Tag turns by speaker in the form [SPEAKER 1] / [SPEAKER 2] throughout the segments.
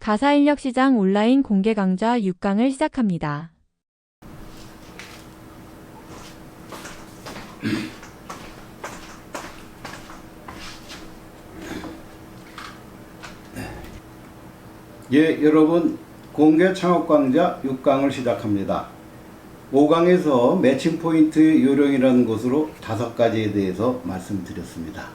[SPEAKER 1] 가사인력시장 온라인 공개 강좌 6강을 시작합니다.
[SPEAKER 2] 예, 여러분 공개 창업 강좌 6강을 시작합니다. 5강에서 매칭 포인트 요령이라는 것으로 5가지에 대해서 말씀드렸습니다.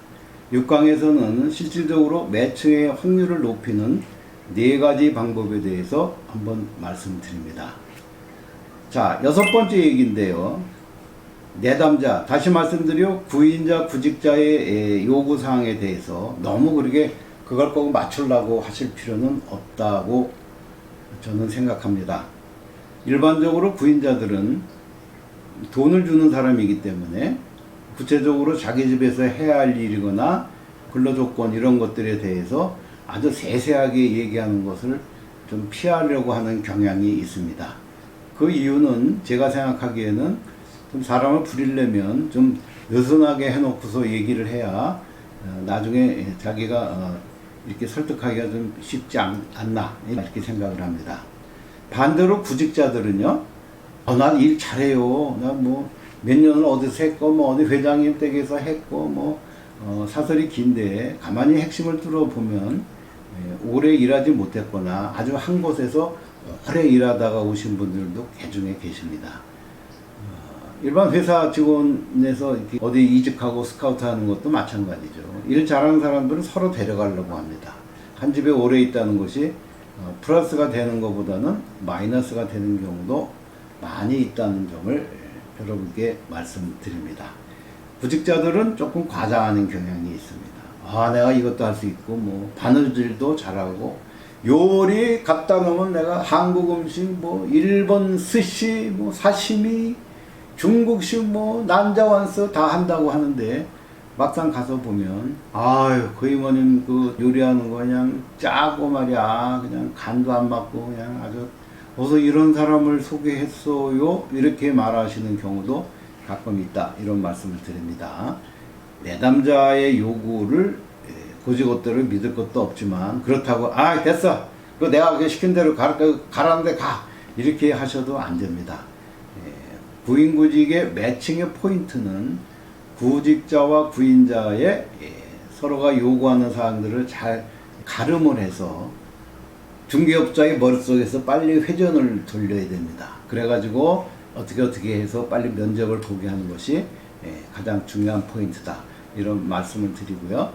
[SPEAKER 2] 6강에서는 실질적으로 매칭의 확률을 높이는 4가지 방법에 대해서 한번 말씀드립니다. 자, 6번째 얘기인데요. 내담자, 다시 말씀드려 구인자, 구직자의 요구사항에 대해서 너무 그렇게 그걸 꼭 맞추려고 하실 필요는 없다고 저는 생각합니다. 일반적으로 구인자들은 돈을 주는 사람이기 때문에 구체적으로 자기 집에서 해야 할 일이거나 근로조건 이런 것들에 대해서 아주 세세하게 얘기하는 것을 좀 피하려고 하는 경향이 있습니다. 그 이유는 제가 생각하기에는 좀 사람을 부리려면 좀 느슨하게 해놓고서 얘기를 해야 나중에 자기가 이렇게 설득하기가 좀 쉽지 않나 이렇게 생각을 합니다. 반대로 구직자들은요, 난 일 잘해요. 나 뭐 몇 년을 어디서 했고, 뭐 어디 회장님 댁에서 했고, 뭐 사설이 긴데 가만히 핵심을 뚫어보면 오래 일하지 못했거나 아주 한 곳에서 오래 일하다가 오신 분들도 개중에 계십니다. 일반 회사 직원에서 어디 이직하고 스카우트 하는 것도 마찬가지죠. 일 잘하는 사람들은 서로 데려가려고 합니다. 한 집에 오래 있다는 것이 플러스가 되는 것보다는 마이너스가 되는 경우도 많이 있다는 점을 여러분께 말씀드립니다. 구직자들은 조금 과장하는 경향이 있습니다. 내가 이것도 할 수 있고, 뭐 바느질도 잘하고, 요리 갖다 놓으면 내가 한국 음식, 뭐 일본 스시, 뭐 사시미, 중국식 뭐 난자완서 다 한다고 하는데 막상 가서 보면 거의 뭐님 그 요리하는 거 그냥 짜고 말이야, 그냥 간도 안 맞고 그냥 아주 어서 이런 사람을 소개했어요 이렇게 말하시는 경우도 가끔 있다, 이런 말씀을 드립니다. 내담자의 요구를 고지것대로 믿을 것도 없지만 그렇다고 됐어, 그 내가 시킨 대로 가라는데 가, 이렇게 하셔도 안 됩니다. 구인구직의 매칭의 포인트는 구직자와 구인자의 서로가 요구하는 사항들을 잘 가름을 해서 중개업자의 머릿속에서 빨리 회전을 돌려야 됩니다. 그래가지고 어떻게 해서 빨리 면접을 보게 하는 것이 가장 중요한 포인트다, 이런 말씀을 드리고요.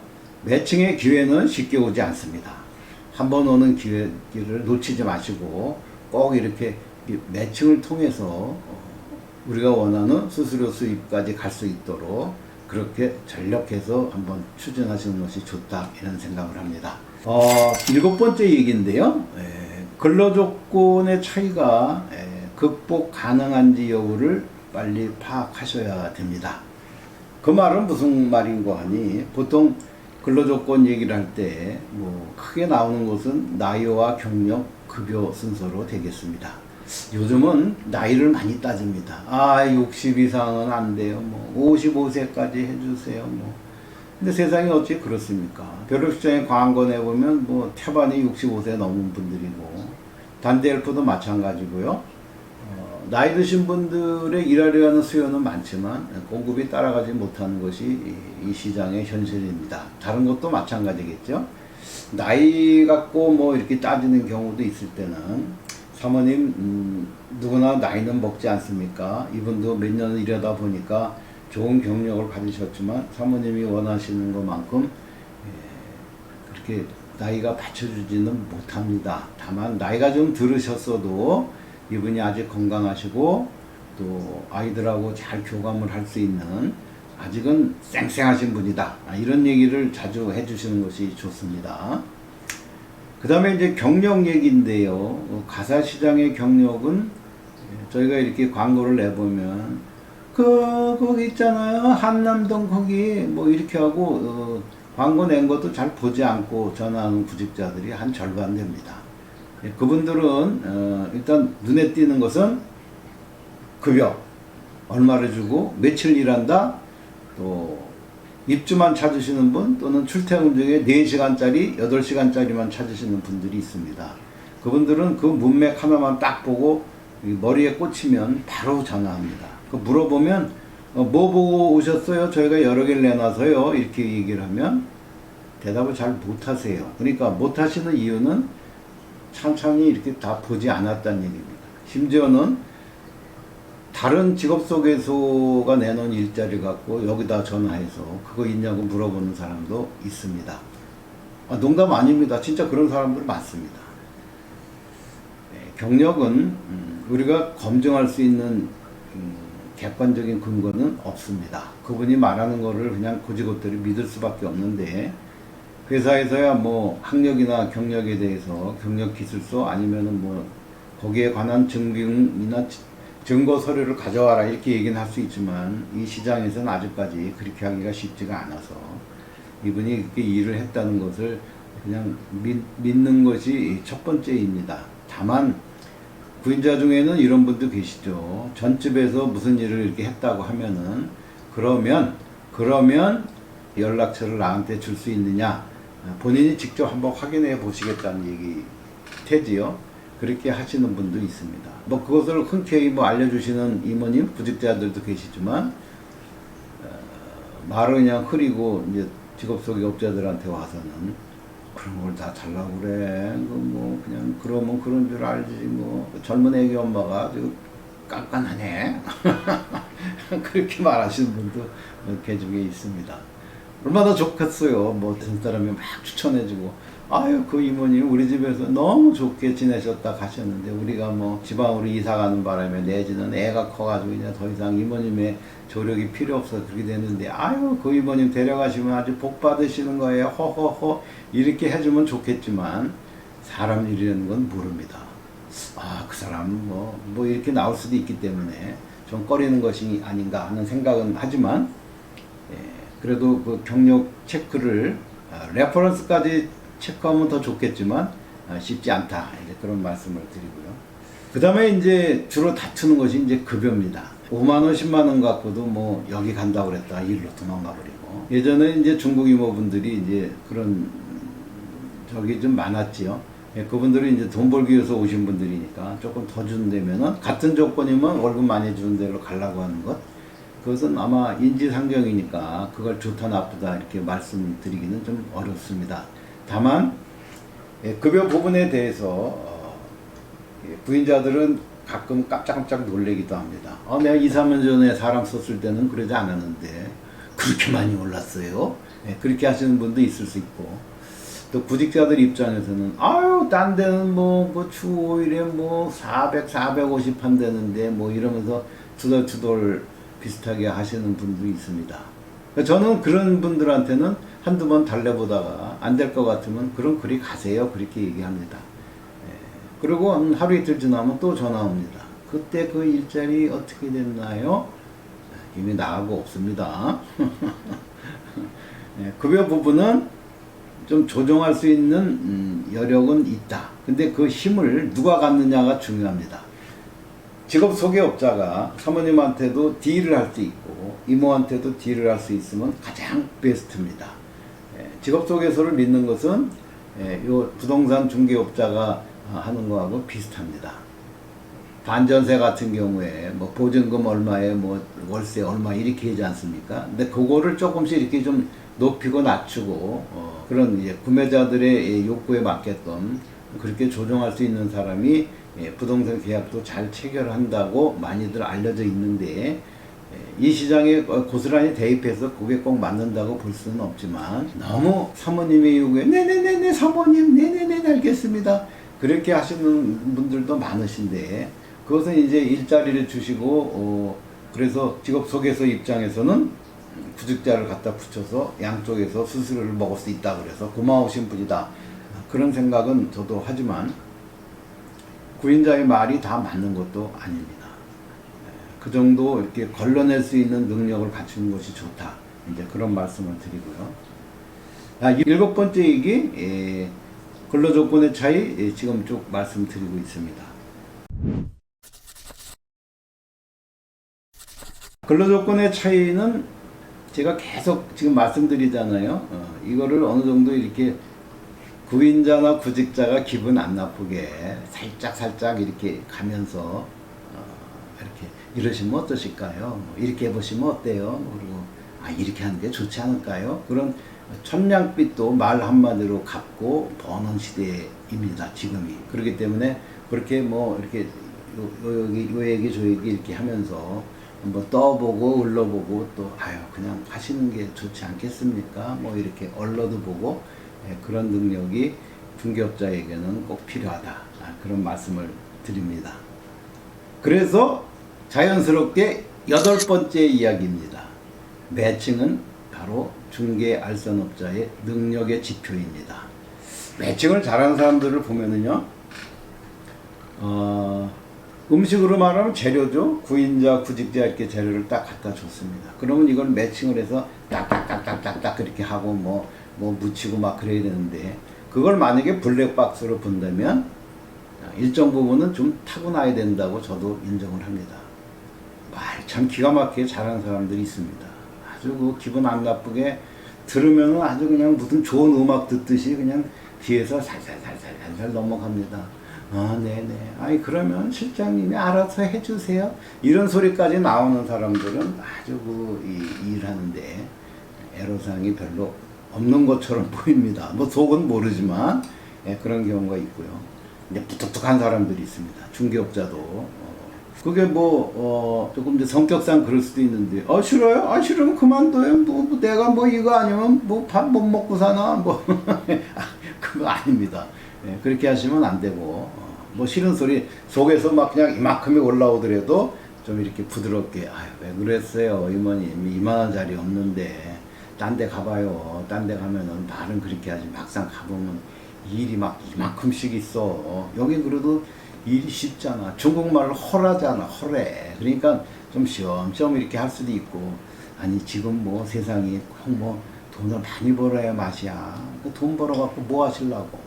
[SPEAKER 2] 매칭의 기회는 쉽게 오지 않습니다. 한번 오는 기회를 놓치지 마시고 꼭 이렇게 매칭을 통해서 우리가 원하는 수수료 수입까지 갈 수 있도록 그렇게 전력해서 한번 추진하시는 것이 좋다, 이런 생각을 합니다. 7번째 얘기인데요. 근로조건의 차이가 극복 가능한지 여부를 빨리 파악하셔야 됩니다. 그 말은 무슨 말인고 하니, 보통 근로조건 얘기를 할 때 뭐 크게 나오는 것은 나이와 경력, 급여 순서로 되겠습니다. 요즘은 나이를 많이 따집니다. 60 이상은 안 돼요. 뭐 55세까지 해주세요. 뭐. 근데 세상이 어찌 그렇습니까? 별업시장에 광고 내보면 뭐 태반이 65세 넘은 분들이고, 단대헬프도 마찬가지고요. 나이 드신 분들의 일하려 하는 수요는 많지만 공급이 따라가지 못하는 것이 이 시장의 현실입니다. 다른 것도 마찬가지겠죠. 나이 갖고 뭐 이렇게 따지는 경우도 있을 때는, 사모님 누구나 나이는 먹지 않습니까? 이분도 몇 년을 일하다 보니까 좋은 경력을 가지셨지만 사모님이 원하시는 것만큼 그렇게 나이가 받쳐주지는 못합니다. 다만 나이가 좀 들으셨어도 이분이 아직 건강하시고 또 아이들하고 잘 교감을 할 수 있는 아직은 쌩쌩하신 분이다, 이런 얘기를 자주 해주시는 것이 좋습니다. 그 다음에 이제 경력 얘기인데요. 가사시장의 경력은 저희가 이렇게 광고를 내보면 거기 있잖아요, 한남동 거기 뭐 이렇게 하고 광고 낸 것도 잘 보지 않고 전화하는 구직자들이 한 절반 됩니다. 그분들은 일단 눈에 띄는 것은 급여 얼마를 주고 며칠 일한다, 또 입주만 찾으시는 분 또는 출퇴근 중에 4시간짜리, 8시간짜리만 찾으시는 분들이 있습니다. 그분들은 그 문맥 하나만 딱 보고 머리에 꽂히면 바로 전화합니다. 물어보면 뭐 보고 오셨어요? 저희가 여러 개를 내놔서요. 이렇게 얘기를 하면 대답을 잘 못하세요. 그러니까 못하시는 이유는 천천히 이렇게 다 보지 않았다는 얘기입니다. 심지어는 다른 직업소개소가 내놓은 일자리 갖고 여기다 전화해서 그거 있냐고 물어보는 사람도 있습니다. 농담 아닙니다. 진짜 그런 사람들 많습니다. 경력은 우리가 검증할 수 있는 객관적인 근거는 없습니다. 그분이 말하는 거를 그냥 고지고대로 믿을 수밖에 없는데 회사에서야 뭐 학력이나 경력에 대해서 경력기술서 아니면은 뭐 거기에 관한 증빙이나 증거 서류를 가져와라 이렇게 얘기는 할 수 있지만 이 시장에서는 아직까지 그렇게 하기가 쉽지가 않아서 이분이 그렇게 일을 했다는 것을 그냥 믿는 것이 첫 번째입니다. 다만 구인자 중에는 이런 분도 계시죠. 전집에서 무슨 일을 이렇게 했다고 하면은 그러면 연락처를 나한테 줄 수 있느냐 본인이 직접 한번 확인해 보시겠다는 얘기 테지요. 그렇게 하시는 분도 있습니다. 뭐 그것을 흔쾌히 뭐 알려주시는 이모님, 구직자들도 계시지만 말을 그냥 흐리고 이제 직업소개업자들한테 와서는 그런 걸 다 달라고 그래. 뭐 그냥 그러면 그런 줄 알지. 뭐 젊은 애기 엄마가 아주 깐깐하네. 그렇게 말하시는 분도 개 중에 있습니다. 얼마나 좋겠어요. 뭐 어떤 사람이 막 추천해주고 아유 그 이모님 우리 집에서 너무 좋게 지내셨다 가셨는데 우리가 뭐 지방으로 이사 가는 바람에 내지는 애가 커가지고 이제 더 이상 이모님의 조력이 필요 없어서 그렇게 됐는데 아유 그 이모님 데려가시면 아주 복 받으시는 거예요. 허허허 이렇게 해주면 좋겠지만 사람 일이라는 건 모릅니다. 아 그 사람 뭐 이렇게 나올 수도 있기 때문에 좀 꺼리는 것이 아닌가 하는 생각은 하지만 그래도 그 경력 체크를 레퍼런스까지 체크하면 더 좋겠지만 쉽지 않다 이제 그런 말씀을 드리고요. 그 다음에 이제 주로 다투는 것이 이제 급여입니다. 5만 원, 10만 원 갖고도 뭐 여기 간다고 그랬다 일로 도망가 버리고 예전에 이제 중국 이모분들이 이제 그런 적이 좀 많았지요. 그분들이 이제 돈 벌기 위해서 오신 분들이니까 조금 더 준다면은 같은 조건이면 월급 많이 주는 데로 가려고 하는 것. 그것은 아마 인지상정이니까 그걸 좋다 나쁘다 이렇게 말씀드리기는 좀 어렵습니다. 다만 급여 부분에 대해서 부인자들은 가끔 깜짝깜짝 놀래기도 합니다. 내가 2, 3년 전에 사람 썼을 때는 그러지 않았는데 그렇게 많이 올랐어요. 그렇게 하시는 분도 있을 수 있고 또 구직자들 입장에서는 아유 딴 데는 주 5일에 400, 450 한다는데 이러면서 투덜투덜 비슷하게 하시는 분도 있습니다. 저는 그런 분들한테는 한두 번 달래보다가 안 될 것 같으면 그럼 그리 가세요. 그렇게 얘기합니다. 그리고 하루 이틀 지나면 또 전화 옵니다. 그때 그 일자리 어떻게 됐나요? 이미 나가고 없습니다. 급여 부분은 좀 조정할 수 있는 여력은 있다. 근데 그 힘을 누가 갖느냐가 중요합니다. 직업 소개업자가 사모님한테도 딜을 할 수 있고 이모한테도 딜을 할 수 있으면 가장 베스트입니다. 직업 소개서를 믿는 것은 요 부동산 중개업자가 하는 거하고 비슷합니다. 반전세 같은 경우에 보증금 얼마에 월세 얼마 이렇게 하지 않습니까? 근데 그거를 조금씩 이렇게 좀 높이고 낮추고 그런 이제 구매자들의 욕구에 맞게끔 그렇게 조정할 수 있는 사람이 부동산 계약도 잘 체결한다고 많이들 알려져 있는데 이 시장에 고스란히 대입해서 그게 꼭 맞는다고 볼 수는 없지만 너무 사모님의 요구에 네네네네 사모님 네네네 알겠습니다 그렇게 하시는 분들도 많으신데 그것은 이제 일자리를 주시고 그래서 직업소개서 입장에서는 구직자를 갖다 붙여서 양쪽에서 수수료를 먹을 수 있다 그래서 고마우신 분이다 그런 생각은 저도 하지만 구인자의 말이 다 맞는 것도 아닙니다. 그 정도 이렇게 걸러낼 수 있는 능력을 갖추는 것이 좋다. 이제 그런 말씀을 드리고요. 7번째 얘기, 근로조건의 차이 지금 쭉 말씀드리고 있습니다. 근로조건의 차이는 제가 계속 지금 말씀드리잖아요. 이거를 어느 정도 이렇게 구인자나 구직자가 기분 안 나쁘게 살짝 이렇게 가면서 이렇게 이러시면 어떠실까요? 이렇게 해보시면 어때요? 그리고 이렇게 하는 게 좋지 않을까요? 그런 천냥빚도 말 한마디로 갚고 버는 시대입니다. 지금이. 그렇기 때문에 그렇게 뭐 이렇게 요 얘기 저 얘기 이렇게 하면서 한번 떠보고 흘러보고 또 그냥 하시는 게 좋지 않겠습니까? 뭐 이렇게 얼러도 보고 그런 능력이 중개업자에게는 꼭 필요하다. 그런 말씀을 드립니다. 그래서 자연스럽게 8번째 이야기입니다. 매칭은 바로 중개 알선업자의 능력의 지표입니다. 매칭을 잘하는 사람들을 보면은요, 음식으로 말하면 재료죠. 구인자, 구직자 이렇게 재료를 딱 갖다 줬습니다. 그러면 이걸 매칭을 해서 딱딱딱딱딱딱 그렇게 하고 뭐 묻히고 막 그래야 되는데, 그걸 만약에 블랙박스로 본다면 일정 부분은 좀 타고나야 된다고 저도 인정을 합니다. 말 참 기가 막히게 잘하는 사람들이 있습니다. 아주 그 기분 안 나쁘게 들으면 아주 그냥 무슨 좋은 음악 듣듯이 그냥 뒤에서 살살 넘어갑니다. 네네. 그러면 실장님이 알아서 해주세요. 이런 소리까지 나오는 사람들은 아주 일하는데 애로사항이 별로 없는 것처럼 보입니다. 뭐 속은 모르지만 그런 경우가 있고요. 이제 무뚝뚝한 사람들이 있습니다. 중개업자도. 그게 조금 이제 성격상 그럴 수도 있는데, 싫어요? 싫으면 그만둬요. 내가 이거 아니면 밥 못 먹고 사나? 그거 아닙니다. 그렇게 하시면 안 되고, 싫은 소리 속에서 막 그냥 이만큼이 올라오더라도 좀 이렇게 부드럽게, 왜 그랬어요? 이모님, 이만한 자리 없는데, 딴 데 가봐요. 딴 데 가면은 말은 그렇게 하지. 막상 가보면 일이 막 이만큼씩 있어. 여기 그래도 일이 쉽잖아. 중국말로 허라잖아. 허래. 그러니까 좀 시험시험 이렇게 할 수도 있고, 지금 세상이 꼭 돈을 많이 벌어야 맛이야. 돈 벌어갖고 뭐 하시려고.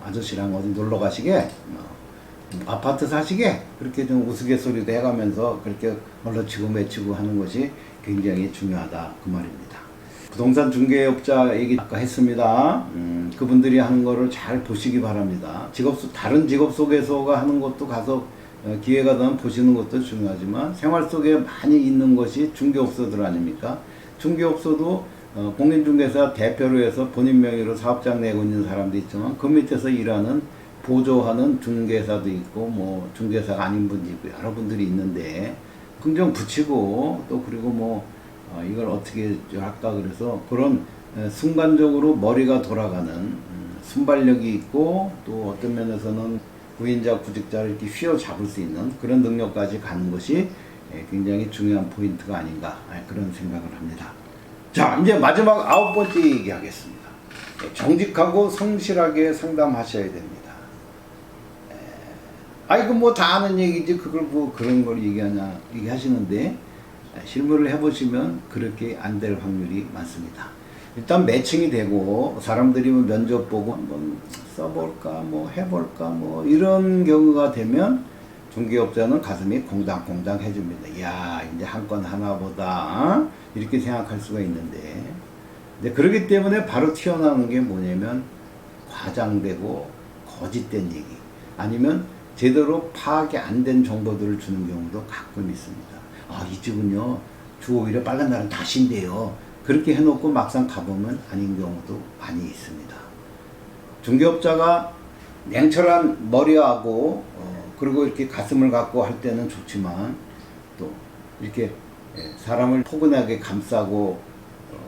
[SPEAKER 2] 아저씨랑 어디 놀러 가시게? 아파트 사시게? 그렇게 좀 우스갯소리도 해가면서 그렇게 얼러치고 매치고 하는 것이 굉장히 중요하다. 그 말입니다. 부동산 중개업자 얘기 아까 했습니다. 그분들이 하는 거를 잘 보시기 바랍니다. 다른 직업소개서가 하는 것도 가서 기회가 되면 보시는 것도 중요하지만 생활 속에 많이 있는 것이 중개업소들 아닙니까? 중개업소도 공인중개사 대표로 해서 본인 명의로 사업장 내고 있는 사람도 있지만 그 밑에서 일하는 보조하는 중개사도 있고 중개사가 아닌 분도 있고 여러 분들이 있는데 긍정 붙이고 또 그리고 이걸 어떻게 할까 그래서 그런 순간적으로 머리가 돌아가는 순발력이 있고 또 어떤 면에서는 구인자 구직자를 이렇게 휘어잡을 수 있는 그런 능력까지 가는 것이 굉장히 중요한 포인트가 아닌가 그런 생각을 합니다. 자, 이제 마지막 9번째 얘기하겠습니다. 정직하고 성실하게 상담하셔야 됩니다. 이거 다 아는 얘기지 그걸 그런 걸 얘기하시는데 실무를 해보시면 그렇게 안 될 확률이 많습니다. 일단 매칭이 되고 사람들이 면접 보고 한번 써볼까 해볼까 이런 경우가 되면 중개업자는 가슴이 콩당콩당 해줍니다. 야, 이제 한 건 하나보다 이렇게 생각할 수가 있는데 그렇기 때문에 바로 튀어나오는 게 뭐냐면 과장되고 거짓된 얘기 아니면 제대로 파악이 안 된 정보들을 주는 경우도 가끔 있습니다. 이 집은요 주 5일에 빨간 날은 다 쉰대요. 그렇게 해놓고 막상 가보면 아닌 경우도 많이 있습니다. 중개업자가 냉철한 머리하고 그리고 이렇게 가슴을 갖고 할 때는 좋지만 또 이렇게 사람을 포근하게 감싸고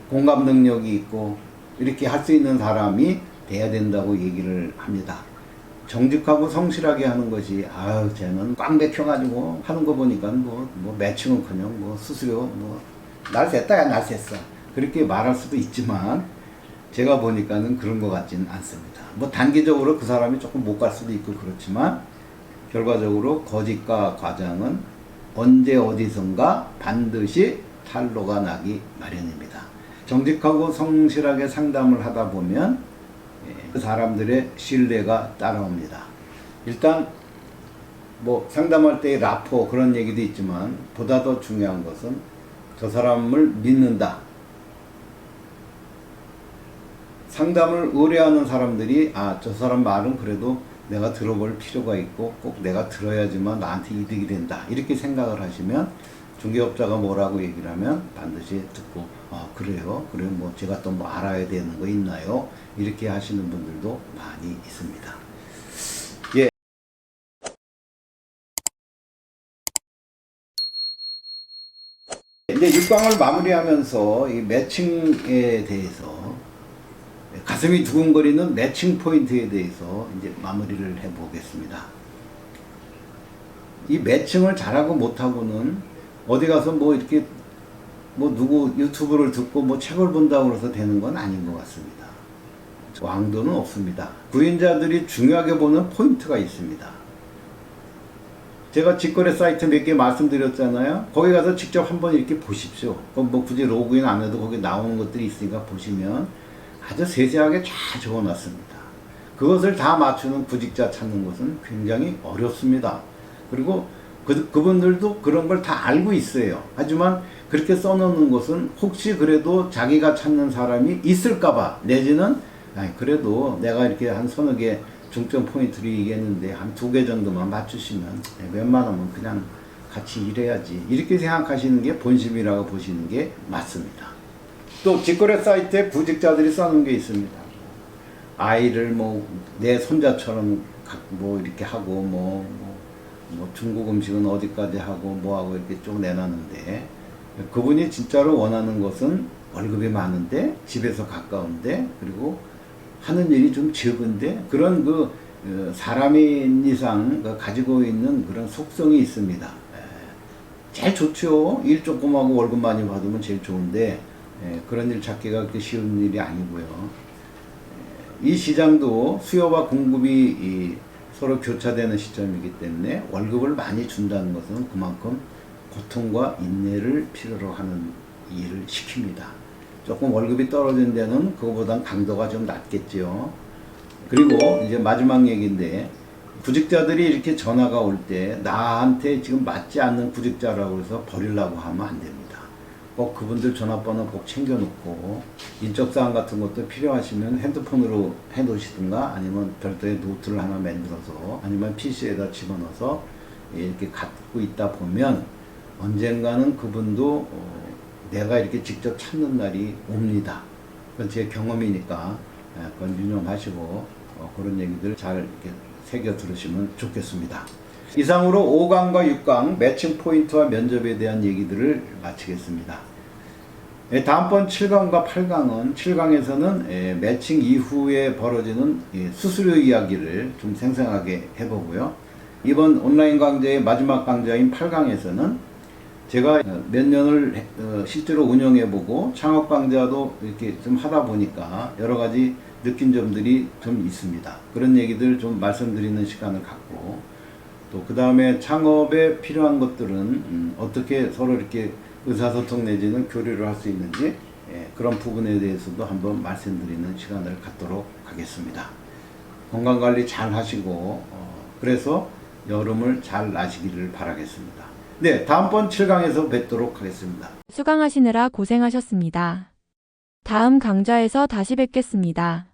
[SPEAKER 2] 공감 능력이 있고 이렇게 할 수 있는 사람이 돼야 된다고 얘기를 합니다. 정직하고 성실하게 하는 것이 쟤는 꽉 맥혀가지고 하는 거 보니까 매칭은커녕 수수료 날 셌다 야 날 셌어 그렇게 말할 수도 있지만 제가 보니까는 그런 것 같지는 않습니다. 단기적으로 그 사람이 조금 못 갈 수도 있고 그렇지만 결과적으로 거짓과 과장은 언제 어디선가 반드시 탄로가 나기 마련입니다. 정직하고 성실하게 상담을 하다 보면 그 사람들의 신뢰가 따라옵니다. 일단 상담할 때의 라포 그런 얘기도 있지만 보다 더 중요한 것은 저 사람을 믿는다. 상담을 의뢰하는 사람들이 저 사람 말은 그래도 내가 들어볼 필요가 있고 꼭 내가 들어야지만 나한테 이득이 된다. 이렇게 생각을 하시면 중개업자가 뭐라고 얘기를 하면 반드시 듣고 그래요. 그럼 뭐 제가 또 뭐 알아야 되는 거 있나요? 이렇게 하시는 분들도 많이 있습니다. 예. 이제 6강을 마무리하면서 이 매칭에 대해서 가슴이 두근거리는 매칭 포인트에 대해서 이제 마무리를 해보겠습니다. 이 매칭을 잘하고 못하고는 어디 가서 뭐 이렇게 뭐 누구 유튜브를 듣고 뭐 책을 본다고 해서 되는 건 아닌 것 같습니다. 왕도는 없습니다. 구인자들이 중요하게 보는 포인트가 있습니다. 제가 직거래 사이트 몇 개 말씀드렸잖아요. 거기 가서 직접 한번 이렇게 보십시오. 그럼 뭐 굳이 로그인 안 해도 거기 나오는 것들이 있으니까 보시면 아주 세세하게 잘 적어놨습니다. 그것을 다 맞추는 구직자 찾는 것은 굉장히 어렵습니다. 그리고 그분들도 그런 걸 다 알고 있어요. 하지만 그렇게 써놓는 것은 혹시 그래도 자기가 찾는 사람이 있을까봐 내지는 그래도 내가 이렇게 한 서너 개 중점 포인트를 얘기했는데 한 2개 정도만 맞추시면 웬만하면 그냥 같이 일해야지 이렇게 생각하시는 게 본심이라고 보시는 게 맞습니다. 또 직거래 사이트에 구직자들이 써놓은 게 있습니다. 아이를 뭐 내 손자처럼 뭐 이렇게 하고 뭐 중국 음식은 어디까지 하고 뭐 하고 이렇게 쭉 내놨는데 그분이 진짜로 원하는 것은 월급이 많은데 집에서 가까운데 그리고 하는 일이 좀 적은데 그런 사람인 이상 가지고 있는 그런 속성이 있습니다. 제일 좋죠. 일 조금 하고 월급 많이 받으면 제일 좋은데 그런 일 찾기가 그렇게 쉬운 일이 아니고요. 이 시장도 수요와 공급이 서로 교차되는 시점이기 때문에 월급을 많이 준다는 것은 그만큼 고통과 인내를 필요로 하는 일을 시킵니다. 조금 월급이 떨어진 데는 그거보단 강도가 좀 낮겠죠. 그리고 이제 마지막 얘기인데 구직자들이 이렇게 전화가 올 때 나한테 지금 맞지 않는 구직자라고 해서 버리려고 하면 안 됩니다. 꼭 그분들 전화번호 꼭 챙겨놓고 인적사항 같은 것도 필요하시면 핸드폰으로 해놓으시든가 아니면 별도의 노트를 하나 만들어서 아니면 PC에다 집어넣어서 이렇게 갖고 있다 보면 언젠가는 그분도 내가 이렇게 직접 찾는 날이 옵니다. 그건 제 경험이니까 그건 유념하시고 그런 얘기들 잘 이렇게 새겨 들으시면 좋겠습니다. 이상으로 5강과 6강 매칭 포인트와 면접에 대한 얘기들을 마치겠습니다. 다음번 7강과 8강은 7강에서는 매칭 이후에 벌어지는 수수료 이야기를 좀 생생하게 해보고요. 이번 온라인 강좌의 마지막 강좌인 8강에서는 제가 몇 년을 실제로 운영해보고 창업 강좌도 이렇게 좀 하다 보니까 여러 가지 느낀 점들이 좀 있습니다. 그런 얘기들 좀 말씀드리는 시간을 갖고 또 그 다음에 창업에 필요한 것들은 어떻게 서로 이렇게 의사소통 내지는 교류를 할 수 있는지 그런 부분에 대해서도 한번 말씀드리는 시간을 갖도록 하겠습니다. 건강관리 잘 하시고 그래서 여름을 잘 나시기를 바라겠습니다. 네, 다음번 7강에서 뵙도록 하겠습니다.
[SPEAKER 1] 수강하시느라 고생하셨습니다. 다음 강좌에서 다시 뵙겠습니다.